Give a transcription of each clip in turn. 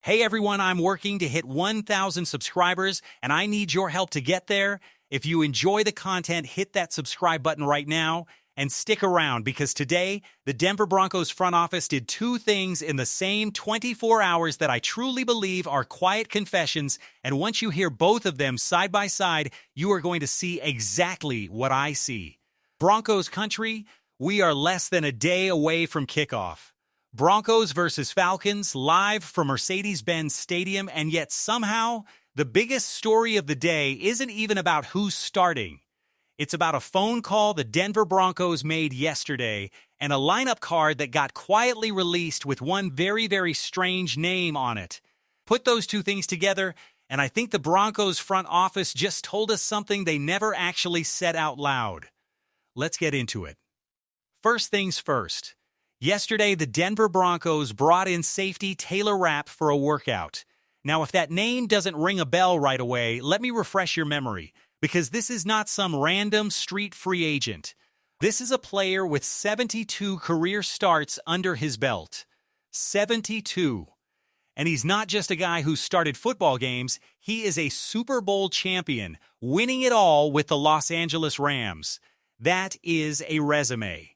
Hey everyone, I'm working to hit 1,000 subscribers, and I need your help to get there. If you enjoy the content, hit that subscribe button right now and stick around because today, the Denver Broncos front office did two things in the same 24 hours that I truly believe are quiet confessions, and once you hear both of them side by side, you are going to see exactly what I see. Broncos country, we are less than a day away from kickoff. Broncos versus Falcons, live from Mercedes-Benz Stadium, and yet somehow, the biggest story of the day isn't even about who's starting. It's about a phone call the Denver Broncos made yesterday and a lineup card that got quietly released with one very, very strange name on it. Put those two things together, and I think the Broncos front office just told us something they never actually said out loud. Let's get into it. First things first. Yesterday, the Denver Broncos brought in safety Taylor Rapp for a workout. Now, if that name doesn't ring a bell right away, let me refresh your memory, because this is not some random street free agent. This is a player with 72 career starts under his belt. 72. And he's not just a guy who started football games, he is a Super Bowl champion, winning it all with the Los Angeles Rams. That is a resume.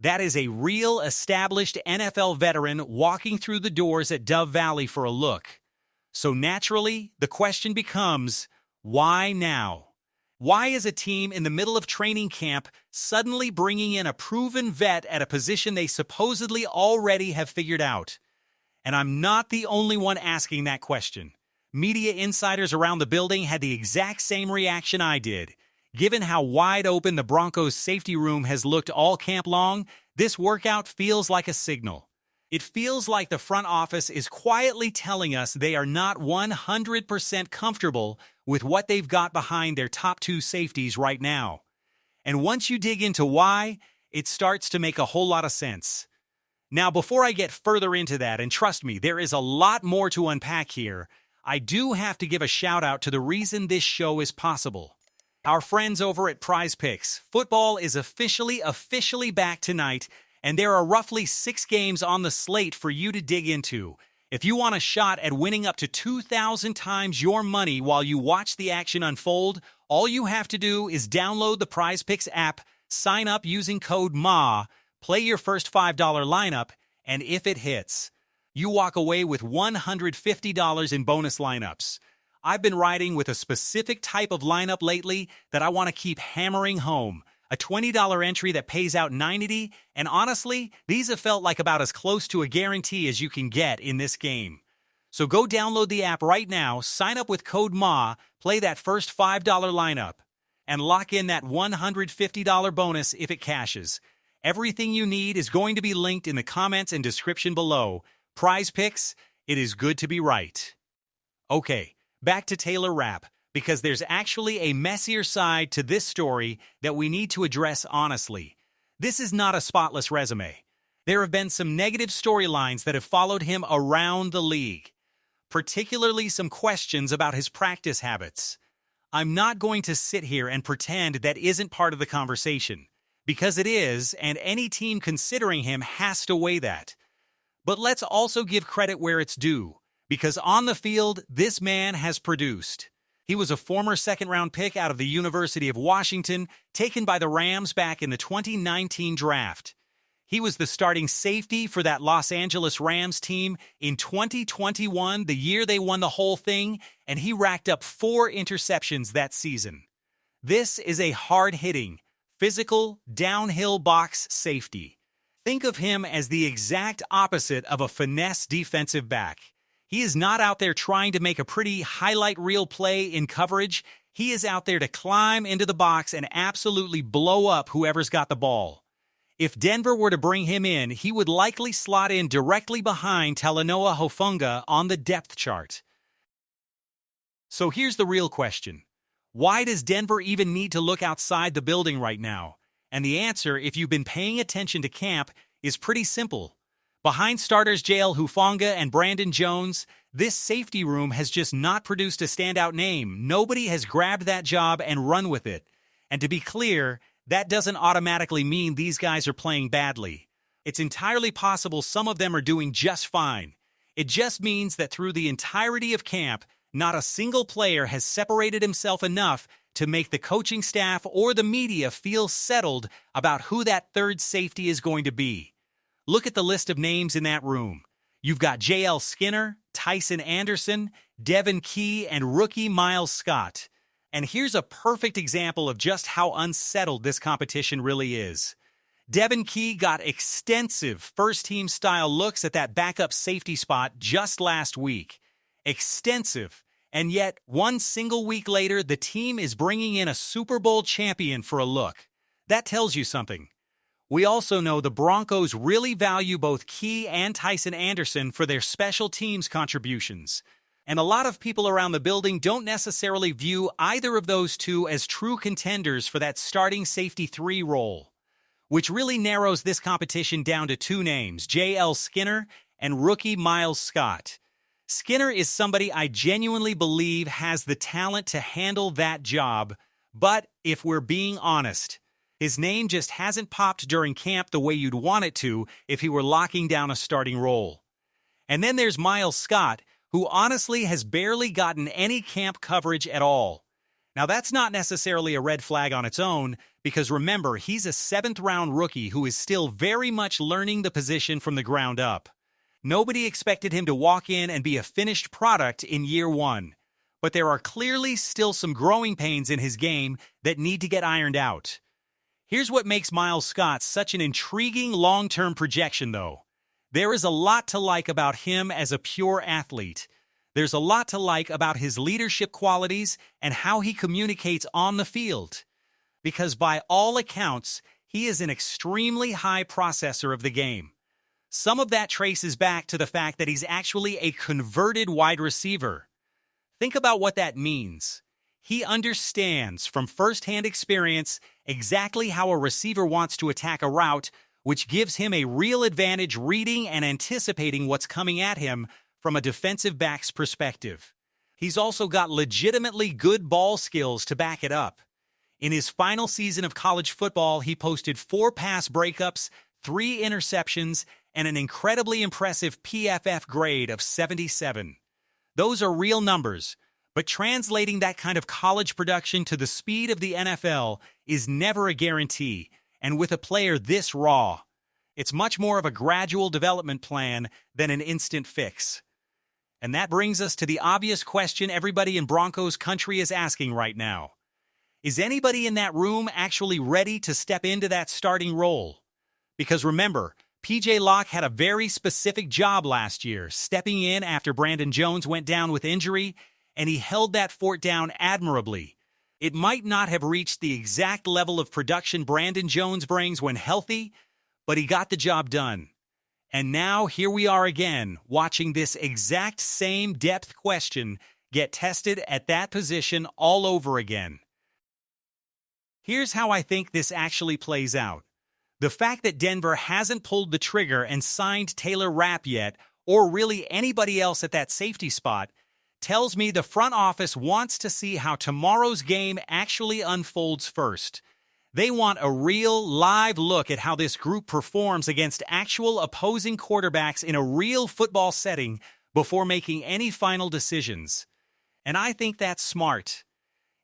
That is a real, established NFL veteran walking through the doors at Dove Valley for a look. So naturally, the question becomes, why now? Why is a team in the middle of training camp suddenly bringing in a proven vet at a position they supposedly already have figured out? And I'm not the only one asking that question. Media insiders around the building had the exact same reaction I did. Given how wide open the Broncos' safety room has looked all camp long, this workout feels like a signal. It feels like the front office is quietly telling us they are not 100% comfortable with what they've got behind their top two safeties right now. And once you dig into why, it starts to make a whole lot of sense. Now, before I get further into that, and trust me, there is a lot more to unpack here, I do have to give a shout out to the reason this show is possible. Our friends over at Prize Picks. Football is officially back tonight, and there are roughly 6 games on the slate for you to dig into. If you want a shot at winning up to 2,000 times your money while you watch the action unfold, all you have to do is download the Prize Picks app, sign up using code MA, play your first $5 lineup, and if it hits, you walk away with $150 in bonus lineups. I've been riding with a specific type of lineup lately that I want to keep hammering home. A $20 entry that pays out $90, and honestly, these have felt like about as close to a guarantee as you can get in this game. So go download the app right now, sign up with code MA, play that first $5 lineup, and lock in that $150 bonus if it cashes. Everything you need is going to be linked in the comments and description below. Prize Picks, it is good to be right. Okay. Back to Taylor Rapp, because there's actually a messier side to this story that we need to address honestly. This is not a spotless resume. There have been some negative storylines that have followed him around the league, particularly some questions about his practice habits. I'm not going to sit here and pretend that isn't part of the conversation, because it is, and any team considering him has to weigh that. But let's also give credit where it's due. Because on the field, this man has produced. He was a former second-round pick out of the University of Washington, taken by the Rams back in the 2019 draft. He was the starting safety for that Los Angeles Rams team in 2021, the year they won the whole thing, and he racked up 4 interceptions that season. This is a hard-hitting, physical, downhill box safety. Think of him as the exact opposite of a finesse defensive back. He is not out there trying to make a pretty highlight reel play in coverage. He is out there to climb into the box and absolutely blow up whoever's got the ball. If Denver were to bring him in, he would likely slot in directly behind Talanoa Hufanga on the depth chart. So here's the real question. Why does Denver even need to look outside the building right now? And the answer, if you've been paying attention to camp, is pretty simple. Behind starters Jael Hufanga and Brandon Jones, this safety room has just not produced a standout name. Nobody has grabbed that job and run with it. And to be clear, that doesn't automatically mean these guys are playing badly. It's entirely possible some of them are doing just fine. It just means that through the entirety of camp, not a single player has separated himself enough to make the coaching staff or the media feel settled about who that third safety is going to be. Look at the list of names in that room. You've got J.L. Skinner, Tyson Anderson, Devin Key, and rookie Miles Scott. And here's a perfect example of just how unsettled this competition really is. Devin Key got extensive first-team style looks at that backup safety spot just last week. Extensive. And yet, one single week later, the team is bringing in a Super Bowl champion for a look. That tells you something. We also know the Broncos really value both Key and Tyson Anderson for their special teams contributions. And a lot of people around the building don't necessarily view either of those two as true contenders for that starting safety 3 role, which really narrows this competition down to 2 names, J.L. Skinner and rookie Miles Scott. Skinner is somebody I genuinely believe has the talent to handle that job, but if we're being honest, his name just hasn't popped during camp the way you'd want it to if he were locking down a starting role. And then there's Miles Scott, who honestly has barely gotten any camp coverage at all. Now that's not necessarily a red flag on its own, because remember, he's a 7th-round rookie who is still very much learning the position from the ground up. Nobody expected him to walk in and be a finished product in year 1, but there are clearly still some growing pains in his game that need to get ironed out. Here's what makes Miles Scott such an intriguing long-term projection, though. There is a lot to like about him as a pure athlete. There's a lot to like about his leadership qualities and how he communicates on the field. Because by all accounts, he is an extremely high processor of the game. Some of that traces back to the fact that he's actually a converted wide receiver. Think about what that means. He understands from firsthand experience exactly how a receiver wants to attack a route, which gives him a real advantage reading and anticipating what's coming at him from a defensive back's perspective. He's also got legitimately good ball skills to back it up. In his final season of college football, he posted 4 pass breakups, 3 interceptions, and an incredibly impressive PFF grade of 77. Those are real numbers, but translating that kind of college production to the speed of the NFL is never a guarantee, and with a player this raw, it's much more of a gradual development plan than an instant fix. And that brings us to the obvious question everybody in Broncos country is asking right now. Is anybody in that room actually ready to step into that starting role? Because remember, P.J. Locke had a very specific job last year, stepping in after Brandon Jones went down with injury, and he held that fort down admirably. It might not have reached the exact level of production Brandon Jones brings when healthy, but he got the job done. And now here we are again, watching this exact same depth question get tested at that position all over again. Here's how I think this actually plays out. The fact that Denver hasn't pulled the trigger and signed Taylor Rapp yet, or really anybody else at that safety spot, tells me the front office wants to see how tomorrow's game actually unfolds first. They want a real, live look at how this group performs against actual opposing quarterbacks in a real football setting before making any final decisions. And I think that's smart.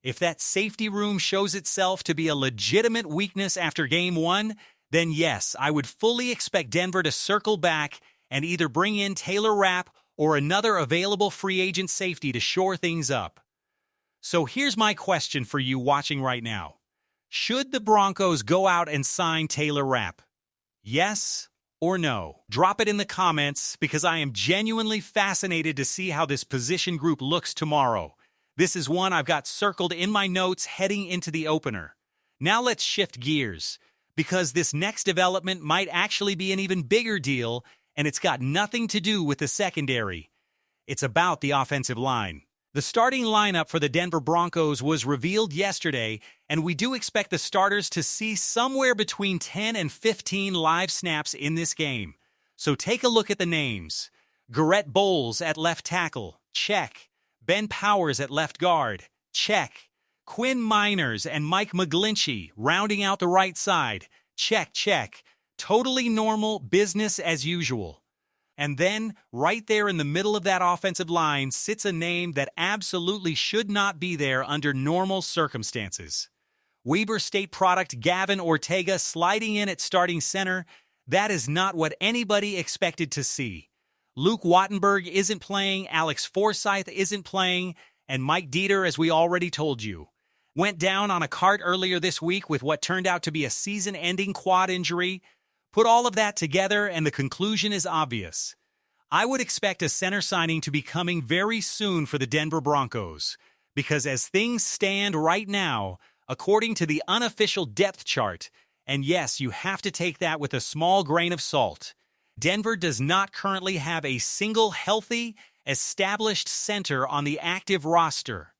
If that safety room shows itself to be a legitimate weakness after Game 1, then yes, I would fully expect Denver to circle back and either bring in Taylor Rapp or another available free agent safety to shore things up. So here's my question for you watching right now. Should the Broncos go out and sign Taylor Rapp? Yes or no? Drop it in the comments because I am genuinely fascinated to see how this position group looks tomorrow. This is one I've got circled in my notes heading into the opener. Now let's shift gears, because this next development might actually be an even bigger deal, and it's got nothing to do with the secondary. It's about the offensive line. The starting lineup for the Denver Broncos was revealed yesterday, and we do expect the starters to see somewhere between 10 and 15 live snaps in this game. So take a look at the names. Garrett Bowles at left tackle, check. Ben Powers at left guard, check. Quinn Miners and Mike McGlinchey rounding out the right side, check, check. Totally normal, business as usual. And then, right there in the middle of that offensive line sits a name that absolutely should not be there under normal circumstances. Weber State product Gavin Ortega sliding in at starting center. That is not what anybody expected to see. Luke Wattenberg isn't playing, Alex Forsythe isn't playing, and Mike Dieter, as we already told you, went down on a cart earlier this week with what turned out to be a season-ending quad injury. Put all of that together, and the conclusion is obvious. I would expect a center signing to be coming very soon for the Denver Broncos, because as things stand right now, according to the unofficial depth chart, and yes, you have to take that with a small grain of salt, Denver does not currently have a single healthy, established center on the active roster.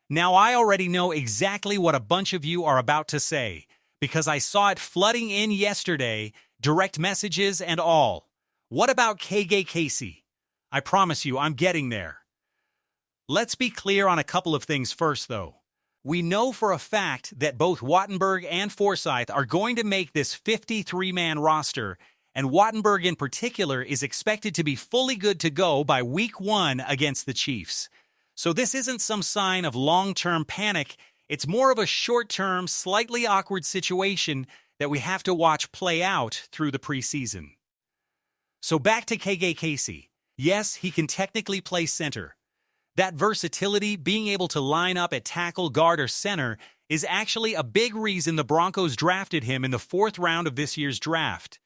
Now, I already know exactly what a bunch of you are about to say, because I saw it flooding in yesterday, direct messages and all. What about KJ Casey? I promise you, I'm getting there. Let's be clear on a couple of things first, though. We know for a fact that both Wattenberg and Forsythe are going to make this 53-man roster, and Wattenberg in particular is expected to be fully good to go by Week 1 against the Chiefs. So this isn't some sign of long-term panic. It's more of a short-term, slightly awkward situation that we have to watch play out through the preseason. So back to KJ Casey. Yes, he can technically play center. That versatility, being able to line up at tackle, guard, or center, is actually a big reason the Broncos drafted him in the 4th round of this year's draft.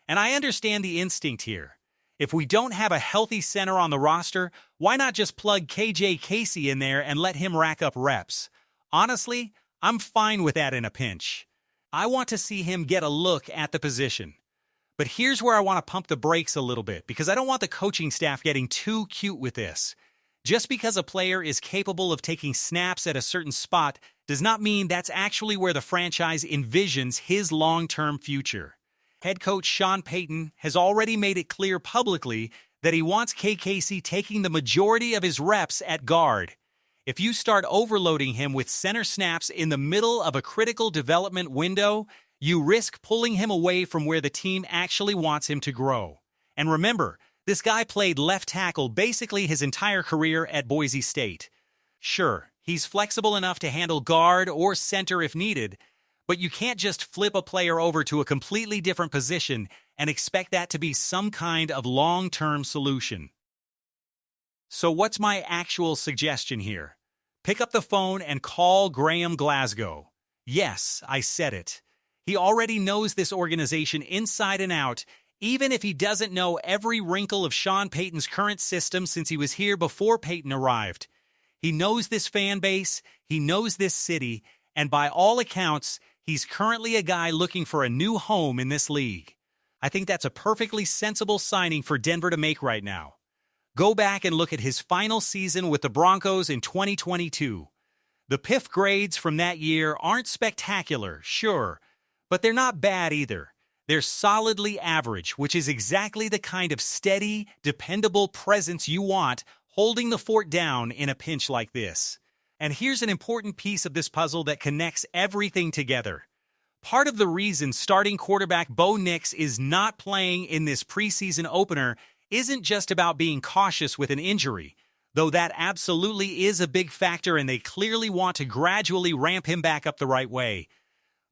And I understand the instinct here. If we don't have a healthy center on the roster, why not just plug KJ Casey in there and let him rack up reps? Honestly, I'm fine with that in a pinch. I want to see him get a look at the position. But here's where I want to pump the brakes a little bit, because I don't want the coaching staff getting too cute with this. Just because a player is capable of taking snaps at a certain spot does not mean that's actually where the franchise envisions his long-term future. Head coach Sean Payton has already made it clear publicly that he wants KJ Casey taking the majority of his reps at guard. If you start overloading him with center snaps in the middle of a critical development window, you risk pulling him away from where the team actually wants him to grow. And remember, this guy played left tackle basically his entire career at Boise State. Sure, he's flexible enough to handle guard or center if needed, but you can't just flip a player over to a completely different position and expect that to be some kind of long-term solution. So what's my actual suggestion here? Pick up the phone and call Graham Glasgow. Yes, I said it. He already knows this organization inside and out, even if he doesn't know every wrinkle of Sean Payton's current system since he was here before Payton arrived. He knows this fan base, he knows this city, and by all accounts, he's currently a guy looking for a new home in this league. I think that's a perfectly sensible signing for Denver to make right now. Go back and look at his final season with the Broncos in 2022. The PIF grades from that year aren't spectacular, sure, but they're not bad either. They're solidly average, which is exactly the kind of steady, dependable presence you want holding the fort down in a pinch like this. And here's an important piece of this puzzle that connects everything together. Part of the reason starting quarterback Bo Nix is not playing in this preseason opener isn't just about being cautious with an injury, though that absolutely is a big factor and they clearly want to gradually ramp him back up the right way.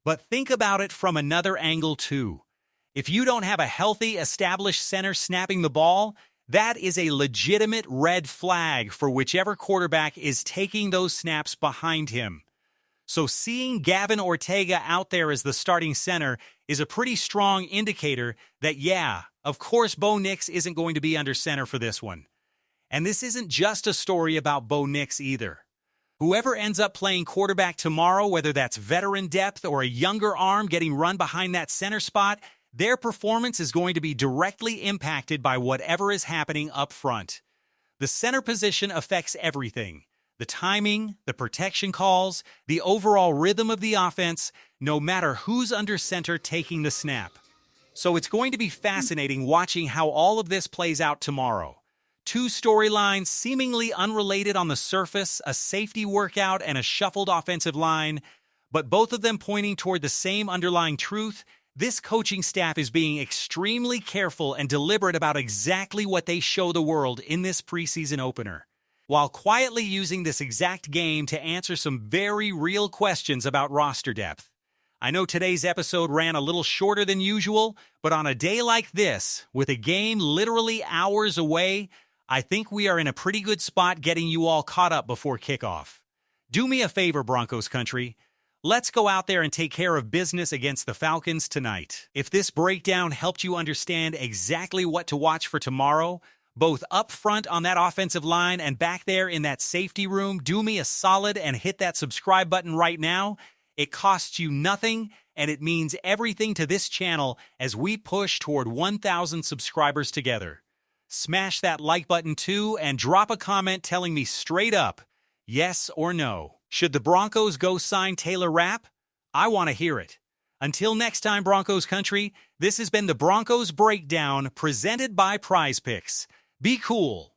But think about it from another angle too. If you don't have a healthy, established center snapping the ball, that is a legitimate red flag for whichever quarterback is taking those snaps behind him. So seeing Gavin Ortega out there as the starting center is a pretty strong indicator that, yeah, of course Bo Nix isn't going to be under center for this one. And this isn't just a story about Bo Nix either. Whoever ends up playing quarterback tomorrow, whether that's veteran depth or a younger arm getting run behind that center spot, their performance is going to be directly impacted by whatever is happening up front. The center position affects everything. The timing, the protection calls, the overall rhythm of the offense, no matter who's under center taking the snap. So it's going to be fascinating watching how all of this plays out tomorrow. Two storylines seemingly unrelated on the surface, a safety workout and a shuffled offensive line, but both of them pointing toward the same underlying truth: This coaching staff is being extremely careful and deliberate about exactly what they show the world in this preseason opener, while quietly using this exact game to answer some very real questions about roster depth. I know today's episode ran a little shorter than usual, but on a day like this, with a game literally hours away, I think we are in a pretty good spot getting you all caught up before kickoff. Do me a favor, Broncos country. Let's go out there and take care of business against the Falcons tonight. If this breakdown helped you understand exactly what to watch for tomorrow, both up front on that offensive line and back there in that safety room, do me a solid and hit that subscribe button right now. It costs you nothing, and it means everything to this channel as we push toward 1,000 subscribers together. Smash that like button too, and drop a comment telling me straight up, yes or no. Should the Broncos go sign Taylor Rapp? I want to hear it. Until next time, Broncos country, this has been the Broncos Breakdown presented by Prize Picks. Be cool.